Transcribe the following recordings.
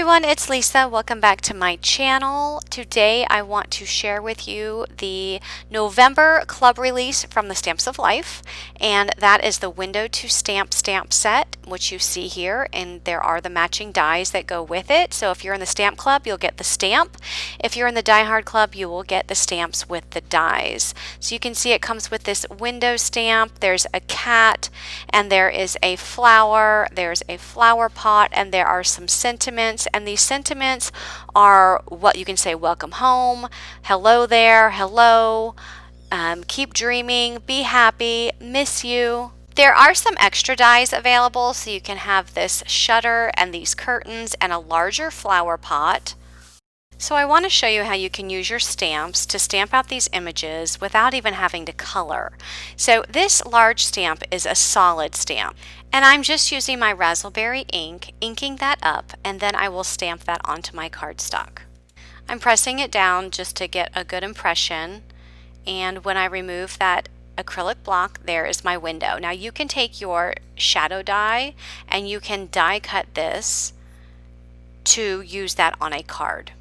everyone, it's Lisa. Welcome back to my channel. Today I want to share with you the November club release from the Stamps of Life, and that is the Window2stamp stamp set, which you see here, and there are the matching dies that go with it. So if you're in the stamp club, you'll get the stamp. If you're in the Die Hard club, you will get the stamps with the dies. So you can see it comes with this window stamp, there's a cat, and there is a flower, there's a flower pot, and there are some sentiments, and these sentiments are what you can say: welcome home, hello there, hello, keep dreaming, be happy, miss you. There are some extra dies available, so you can have this shutter and these curtains and a larger flower pot. So I want to show you how you can use your stamps to stamp out these images without even having to color. So this large stamp is a solid stamp, and I'm just using my raspberry ink, inking that up, and then I will stamp that onto my cardstock. I'm pressing it down just to get a good impression, and when I remove that acrylic block, there is my window. Now you can take your shadow die and you can die cut this to use that on a card.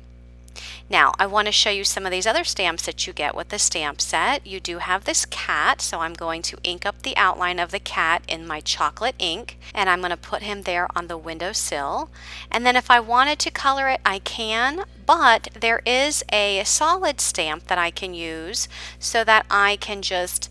Now, I want to show you some of these other stamps that you get with the stamp set. You do have this cat, so I'm going to ink up the outline of the cat in my chocolate ink, and I'm going to put him there on the windowsill. And then if I wanted to color it, I can, but there is a solid stamp that I can use so that I can just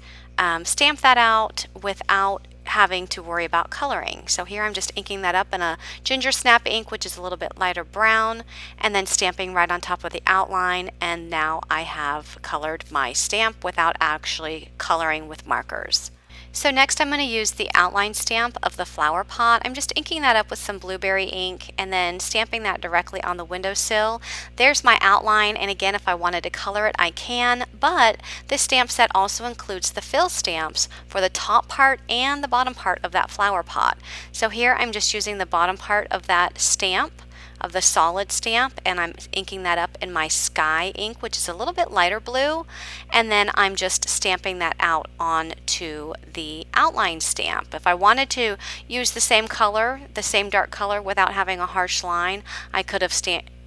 stamp that out without having to worry about coloring. So here I'm just inking that up in a ginger snap ink, which is a little bit lighter brown, and then stamping right on top of the outline, and now I have colored my stamp without actually coloring with markers. So next I'm going to use the outline stamp of the flower pot. I'm just inking that up with some blueberry ink and then stamping that directly on the windowsill. There's my outline, and again, if I wanted to color it, I can, but this stamp set also includes the fill stamps for the top part and the bottom part of that flower pot. So here I'm just using the bottom part of that stamp, of the solid stamp, and I'm inking that up in my sky ink, which is a little bit lighter blue, and then I'm just stamping that out onto the outline stamp. If I wanted to use the same color, the same dark color, without having a harsh line, I could have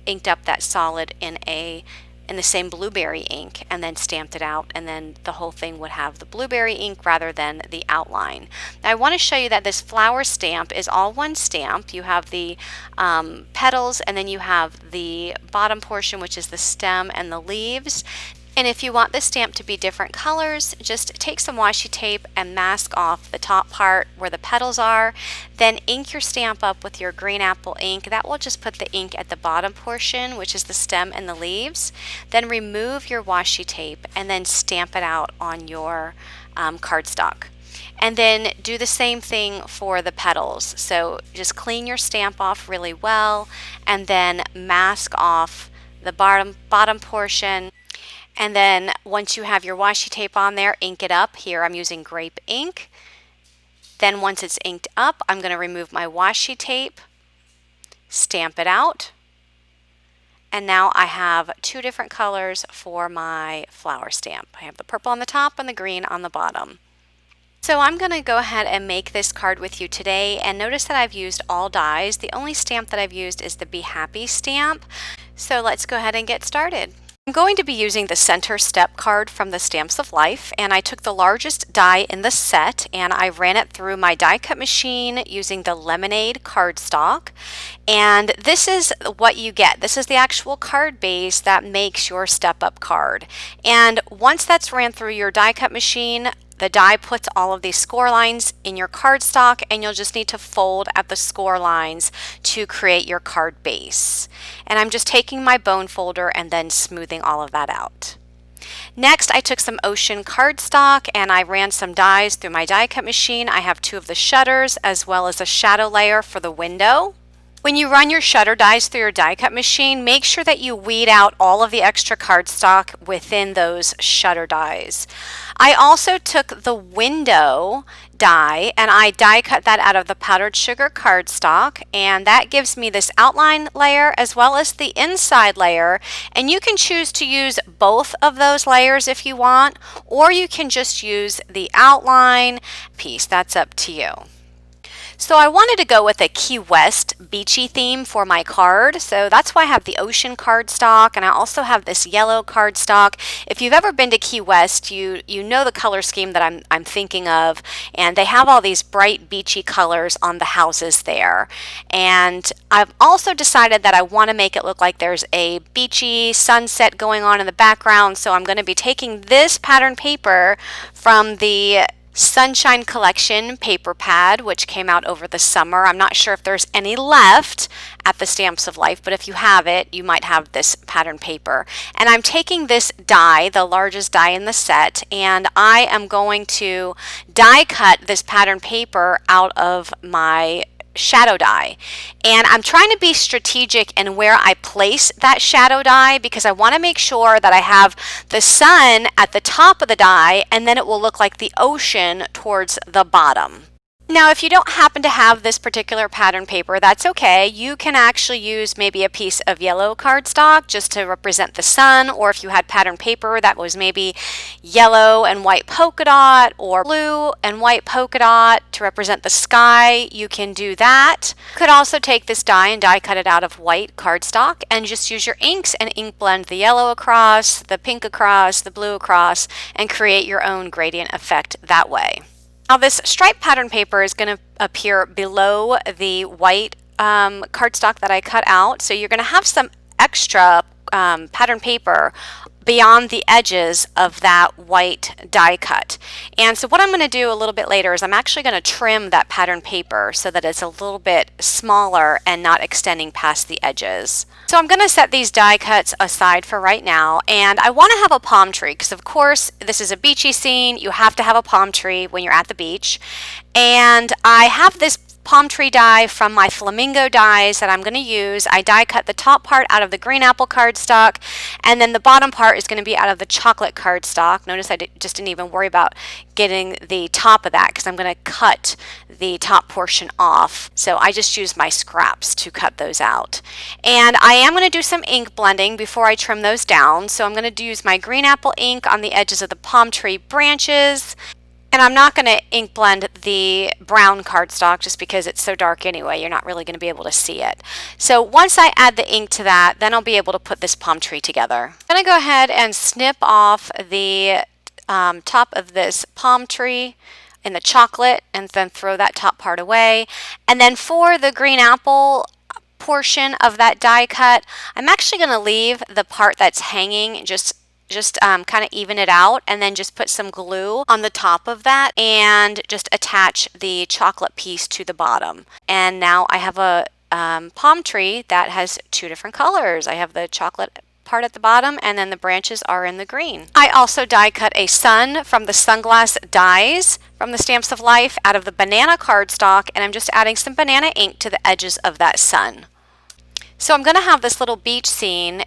inked up that solid in the same blueberry ink and then stamped it out, and then the whole thing would have the blueberry ink rather than the outline. Now I want to show you that this flower stamp is all one stamp. You have the petals, and then you have the bottom portion, which is the stem and the leaves. And if you want the stamp to be different colors, just take some washi tape and mask off the top part where the petals are. Then ink your stamp up with your green apple ink. That will just put the ink at the bottom portion, which is the stem and the leaves. Then remove your washi tape and then stamp it out on your cardstock. And then do the same thing for the petals. So just clean your stamp off really well and then mask off the bottom portion. And then once you have your washi tape on there, ink it up. Here I'm using grape ink. Then once it's inked up, I'm going to remove my washi tape, stamp it out, and now I have two different colors for my flower stamp. I have the purple on the top and the green on the bottom. So I'm going to go ahead and make this card with you today, and notice that I've used all dies. The only stamp that I've used is the Be Happy stamp. So let's go ahead and get started. I'm going to be using the center step card from the Stamps of Life, and I took the largest die in the set and I ran it through my die cut machine using the Lemonade cardstock, and this is what you get. This is the actual card base that makes your step up card, and once that's ran through your die cut machine, the die puts all of these score lines in your cardstock, and you'll just need to fold at the score lines to create your card base. And I'm just taking my bone folder and then smoothing all of that out. Next, I took some ocean cardstock and I ran some dies through my die cut machine. I have two of the shutters as well as a shadow layer for the window. When you run your shutter dies through your die cut machine, make sure that you weed out all of the extra cardstock within those shutter dies. I also took the window die and I die cut that out of the powdered sugar cardstock, and that gives me this outline layer as well as the inside layer, and you can choose to use both of those layers if you want, or you can just use the outline piece. That's up to you. So I wanted to go with a Key West beachy theme for my card. So that's why I have the ocean cardstock, and I also have this yellow cardstock. If you've ever been to Key West, you know the color scheme that I'm thinking of, and they have all these bright beachy colors on the houses there. And I've also decided that I want to make it look like there's a beachy sunset going on in the background. So I'm going to be taking this pattern paper from the Sunshine Collection paper pad, which came out over the summer. I'm not sure if there's any left at the Stamps of Life, but if you have it, you might have this pattern paper. And I'm taking this die, the largest die in the set, and I am going to die cut this pattern paper out of my shadow die. And I'm trying to be strategic in where I place that shadow die, because I want to make sure that I have the sun at the top of the die, and then it will look like the ocean towards the bottom. Now, if you don't happen to have this particular pattern paper, that's okay. You can actually use maybe a piece of yellow cardstock just to represent the sun, or if you had pattern paper that was maybe yellow and white polka dot or blue and white polka dot to represent the sky, you can do that. You could also take this die and die cut it out of white cardstock and just use your inks and ink blend the yellow across, the pink across, the blue across, and create your own gradient effect that way. Now this stripe pattern paper is going to appear below the white cardstock that I cut out. So you're going to have some extra pattern paper beyond the edges of that white die cut. And so what I'm going to do a little bit later is I'm actually going to trim that pattern paper so that it's a little bit smaller and not extending past the edges. So I'm going to set these die cuts aside for right now, and I want to have a palm tree because of course this is a beachy scene. You have to have a palm tree when you're at the beach. And I have this palm tree die from my flamingo dies that I'm going to use. I die cut the top part out of the green apple cardstock, and then the bottom part is going to be out of the chocolate cardstock. Notice I just didn't even worry about getting the top of that because I'm going to cut the top portion off. So I just used my scraps to cut those out. And I am going to do some ink blending before I trim those down. So I'm going to use my green apple ink on the edges of the palm tree branches. And I'm not going to ink blend the brown cardstock just because it's so dark anyway. You're not really going to be able to see it. So once I add the ink to that, then I'll be able to put this palm tree together. I'm going to go ahead and snip off the top of this palm tree in the chocolate and then throw that top part away. And then for the green apple portion of that die cut, I'm actually going to leave the part that's hanging just kind of even it out, and then just put some glue on the top of that and just attach the chocolate piece to the bottom. And now I have a palm tree that has two different colors. I have the chocolate part at the bottom, and then the branches are in the green. I also die cut a sun from the sunglass dies from the Stamps of Life out of the banana cardstock, and I'm just adding some banana ink to the edges of that sun. So I'm going to have this little beach scene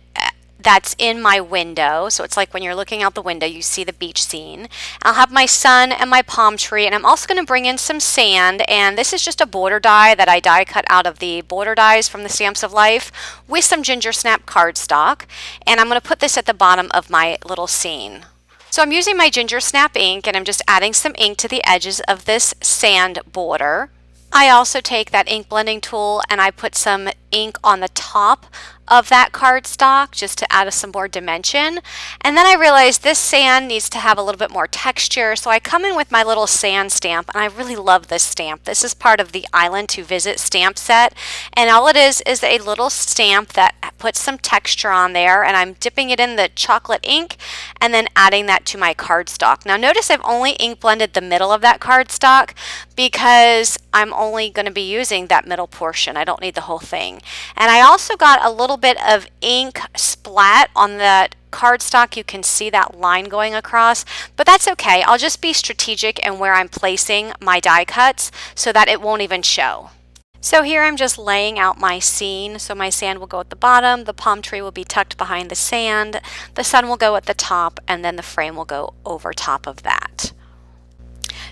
that's in my window. So it's like when you're looking out the window, you see the beach scene. I'll have my sun and my palm tree, and I'm also going to bring in some sand, and this is just a border die that I die cut out of the border dies from the Stamps of Life with some ginger snap cardstock, and I'm going to put this at the bottom of my little scene. So I'm using my ginger snap ink, and I'm just adding some ink to the edges of this sand border. I also take that ink blending tool and I put some ink on the top of that cardstock just to add some more dimension. And then I realized this sand needs to have a little bit more texture, so I come in with my little sand stamp, and I really love this stamp. This is part of the Island to Visit stamp set, and all it is a little stamp that puts some texture on there, and I'm dipping it in the chocolate ink and then adding that to my cardstock. Now notice I've only ink blended the middle of that cardstock because I'm only going to be using that middle portion. I don't need the whole thing. And I also got a little bit of ink splat on that cardstock. You can see that line going across, but that's okay. I'll just be strategic in where I'm placing my die cuts so that it won't even show. So here I'm just laying out my scene. So my sand will go at the bottom, the palm tree will be tucked behind the sand, the sun will go at the top, and then the frame will go over top of that.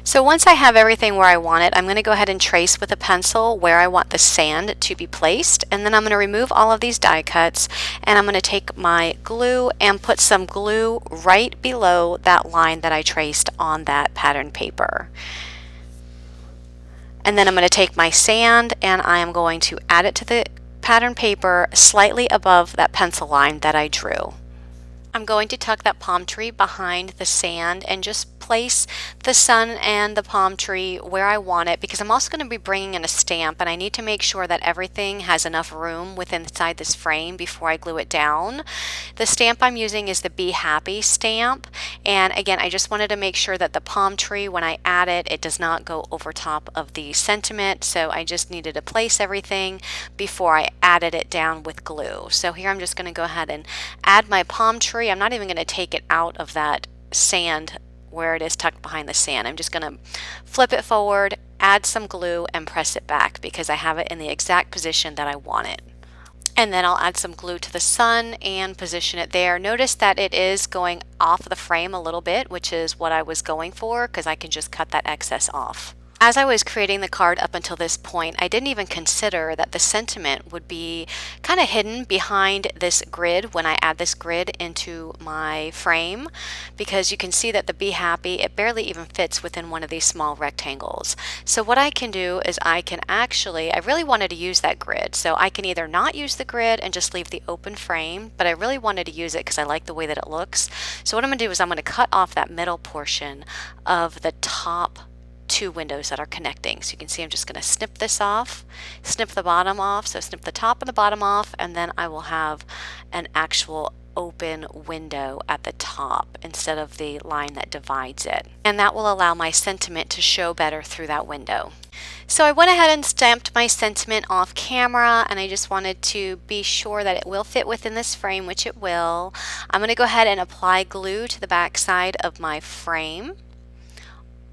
So once I have everything where I want it, I'm going to go ahead and trace with a pencil where I want the sand to be placed, and then I'm going to remove all of these die cuts, and I'm going to take my glue and put some glue right below that line that I traced on that pattern paper. And then I'm going to take my sand and I am going to add it to the pattern paper slightly above that pencil line that I drew. I'm going to tuck that palm tree behind the sand and just place the sun and the palm tree where I want it, because I'm also going to be bringing in a stamp and I need to make sure that everything has enough room within inside this frame before I glue it down. The stamp I'm using is the Be Happy stamp, and again I just wanted to make sure that the palm tree, when I add it, it does not go over top of the sentiment, so I just needed to place everything before I added it down with glue. So here I'm just going to go ahead and add my palm tree. I'm not even going to take it out of that sand where it is tucked behind the sand. I'm just going to flip it forward, add some glue, and press it back because I have it in the exact position that I want it. And then I'll add some glue to the sun and position it there. Notice that it is going off the frame a little bit, which is what I was going for, because I can just cut that excess off. As I was creating the card up until this point, I didn't even consider that the sentiment would be kind of hidden behind this grid when I add this grid into my frame, because you can see that the Be Happy, it barely even fits within one of these small rectangles. So what I can do is I can actually, I really wanted to use that grid, so I can either not use the grid and just leave the open frame, but I really wanted to use it because I like the way that it looks. So what I'm going to do is I'm going to cut off that middle portion of the top two windows that are connecting. So you can see I'm just going to snip this off, snip the bottom off, so snip the top and the bottom off, and then I will have an actual open window at the top instead of the line that divides it. And that will allow my sentiment to show better through that window. So I went ahead and stamped my sentiment off camera, and I just wanted to be sure that it will fit within this frame, which it will. I'm going to go ahead and apply glue to the back side of my frame.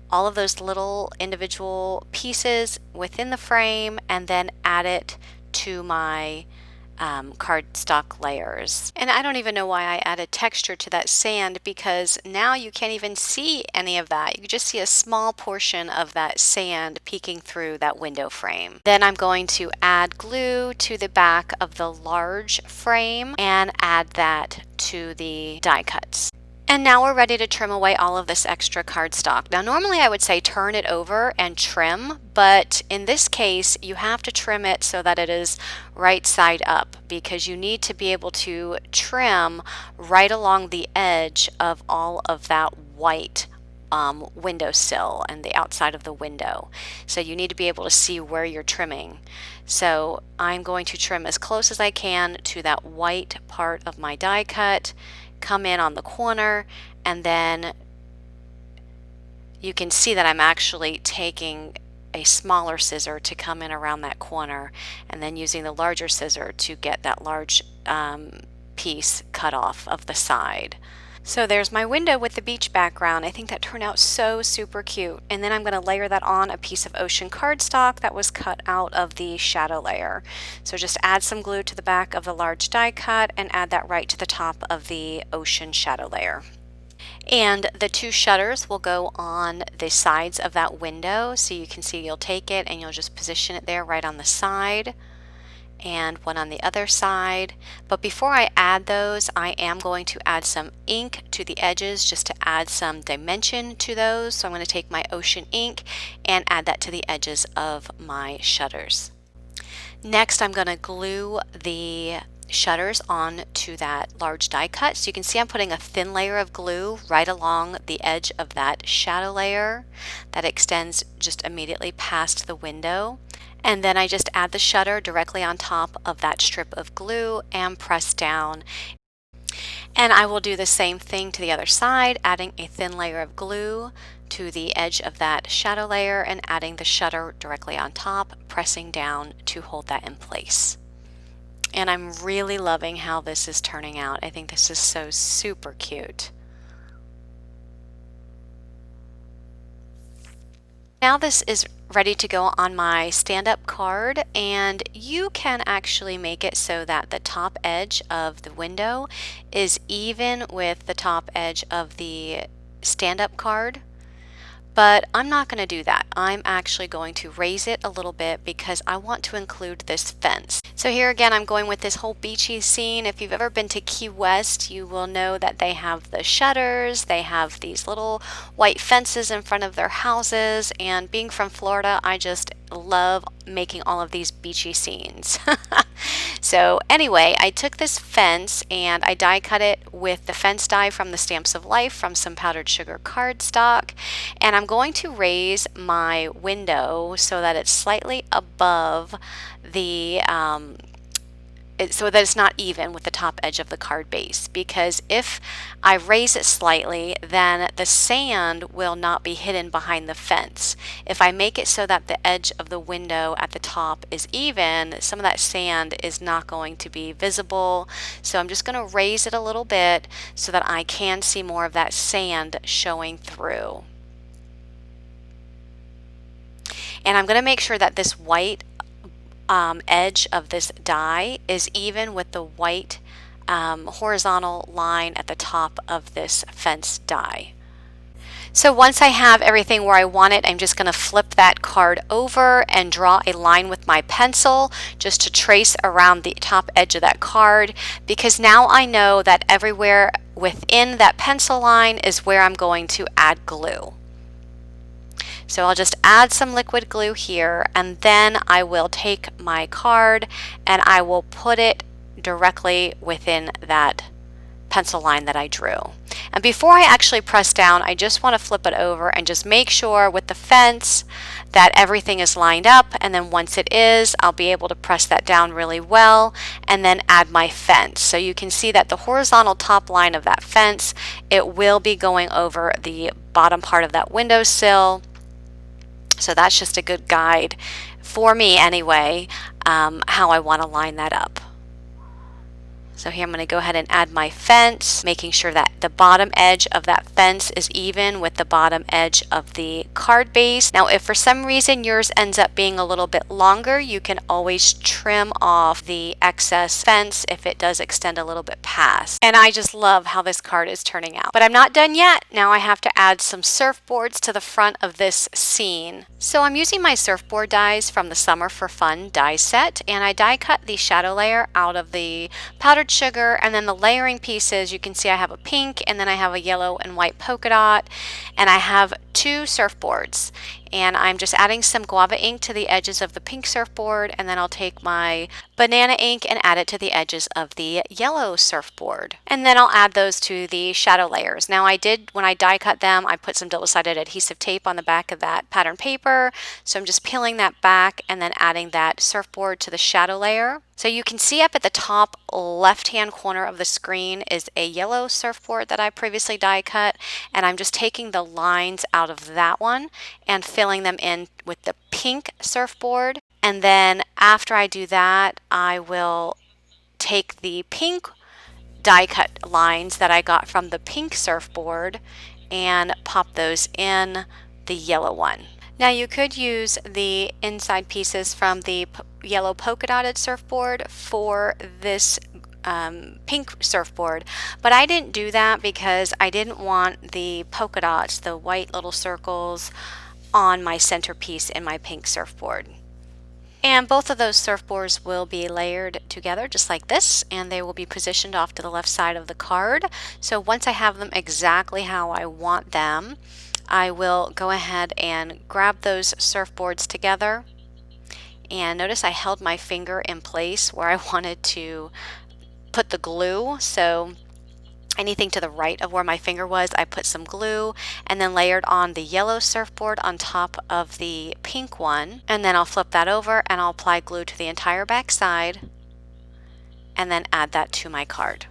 All of those little individual pieces within the frame, and then add it to my cardstock layers. And I don't even know why I added texture to that sand, because now you can't even see any of that. You can just see a small portion of that sand peeking through that window frame. Then I'm going to add glue to the back of the large frame and add that to the die cuts. And now we're ready to trim away all of this extra cardstock. Now normally I would say turn it over and trim, but in this case you have to trim it so that it is right side up, because you need to be able to trim right along the edge of all of that white windowsill and the outside of the window. So you need to be able to see where you're trimming. So I'm going to trim as close as I can to that white part of my die cut, come in on the corner, and then you can see that I'm actually taking a smaller scissor to come in around that corner, and then using the larger scissor to get that large piece cut off of the side. So there's my window with the beach background. I think that turned out so super cute. And then I'm going to layer that on a piece of ocean cardstock that was cut out of the shadow layer. So just add some glue to the back of the large die cut and add that right to the top of the ocean shadow layer. And the two shutters will go on the sides of that window. So you can see you'll take it and you'll just position it there right on the side, and one on the other side. But before I add those, I am going to add some ink to the edges just to add some dimension to those. So I'm going to take my ocean ink and add that to the edges of my shutters. Next, I'm going to glue the shutters on to that large die cut. So you can see I'm putting a thin layer of glue right along the edge of that shadow layer that extends just immediately past the window. And then I just add the shutter directly on top of that strip of glue and press down. And I will do the same thing to the other side, adding a thin layer of glue to the edge of that shadow layer and adding the shutter directly on top, pressing down to hold that in place. And I'm really loving how this is turning out. I think this is so super cute. Now this is ready to go on my stand-up card, and you can actually make it so that the top edge of the window is even with the top edge of the stand-up card. but I'm not going to do that. I'm actually going to raise it a little bit because I want to include this fence. So here again, I'm going with this whole beachy scene. If you've ever been to Key West, you will know that they have the shutters, they have these little white fences in front of their houses, and being from Florida, I just love making all of these beachy scenes. So anyway, I took this fence and I die cut it with the fence die from the Stamps of Life from some powdered sugar cardstock, and I'm going to raise my window so that it's slightly above the so that it's not even with the top edge of the card base, because if I raise it slightly, then the sand will not be hidden behind the fence. If I make it so that the edge of the window at the top is even, some of that sand is not going to be visible. So I'm just going to raise it a little bit so that I can see more of that sand showing through. And I'm going to make sure that this white edge of this die is even with the white horizontal line at the top of this fence die. So once I have everything where I want it, I'm just going to flip that card over and draw a line with my pencil just to trace around the top edge of that card, because now I know that everywhere within that pencil line is where I'm going to add glue. So I'll just add some liquid glue here, and then I will take my card and I will put it directly within that pencil line that I drew. And before I actually press down, I just want to flip it over and just make sure with the fence that everything is lined up, and then once it is, I'll be able to press that down really well and then add my fence. So you can see that the horizontal top line of that fence, it will be going over the bottom part of that windowsill. So that's just a good guide for me anyway, how I want to line that up. So here I'm going to go ahead and add my fence, making sure that the bottom edge of that fence is even with the bottom edge of the card base. Now, if for some reason yours ends up being a little bit longer, you can always trim off the excess fence if it does extend a little bit past. And I just love how this card is turning out. But I'm not done yet. Now I have to add some surfboards to the front of this scene. So I'm using my surfboard dies from the Summer for Fun die set, and I die cut the shadow layer out of the powdered sugar, and then the layering pieces, you can see I have a pink and then I have a yellow and white polka dot, and I have two surfboards, and I'm just adding some guava ink to the edges of the pink surfboard, and then I'll take my banana ink and add it to the edges of the yellow surfboard, and then I'll add those to the shadow layers. Now when I die cut them, I put some double-sided adhesive tape on the back of that pattern paper, so I'm just peeling that back and then adding that surfboard to the shadow layer. So you can see up at the top left-hand corner of the screen is a yellow surfboard that I previously die cut, and I'm just taking the lines out of that one and filling them in with the pink surfboard. And then after I do that, I will take the pink die cut lines that I got from the pink surfboard and pop those in the yellow one. Now you could use the inside pieces from the yellow polka dotted surfboard for this pink surfboard, but I didn't do that because I didn't want the polka dots, the white little circles, on my centerpiece in my pink surfboard. And both of those surfboards will be layered together just like this, and they will be positioned off to the left side of the card. So once I have them exactly how I want them, I will go ahead and grab those surfboards together. And notice I held my finger in place where I wanted to put the glue. So anything to the right of where my finger was, I put some glue and then layered on the yellow surfboard on top of the pink one. And then I'll flip that over and I'll apply glue to the entire back side and then add that to my card.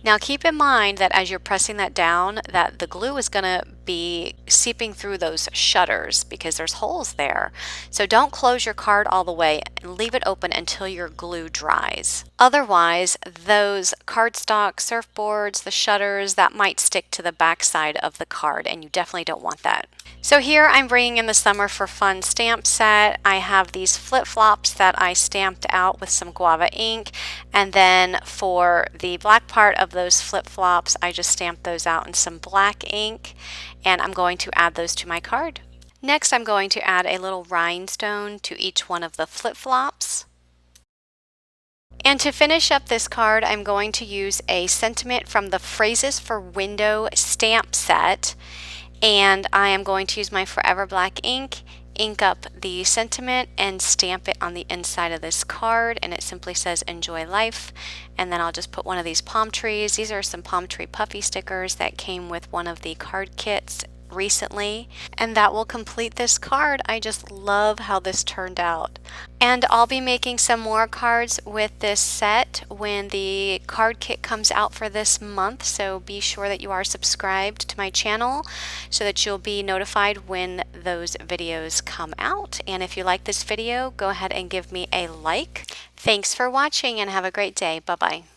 Now keep in mind that as you're pressing that down, that the glue is going to be seeping through those shutters because there's holes there. So don't close your card all the way and leave it open until your glue dries. Otherwise, those cardstock surfboards, the shutters, that might stick to the back side of the card, and you definitely don't want that. So here I'm bringing in the Summer for Fun stamp set. I have these flip-flops that I stamped out with some guava ink, and then for the black part of those flip-flops. I just stamped those out in some black ink, and I'm going to add those to my card. Next, I'm going to add a little rhinestone to each one of the flip-flops. And to finish up this card, I'm going to use a sentiment from the Phrases for Window stamp set, and I am going to use my Forever Black ink up the sentiment and stamp it on the inside of this card, and it simply says enjoy life. And then I'll just put one of these palm trees. These are some palm tree puffy stickers that came with one of the card kits recently, and that will complete this card. I just love how this turned out. And I'll be making some more cards with this set when the card kit comes out for this month, so be sure that you are subscribed to my channel so that you'll be notified when those videos come out. And if you like this video, go ahead and give me a like. Thanks for watching and have a great day. Bye-bye.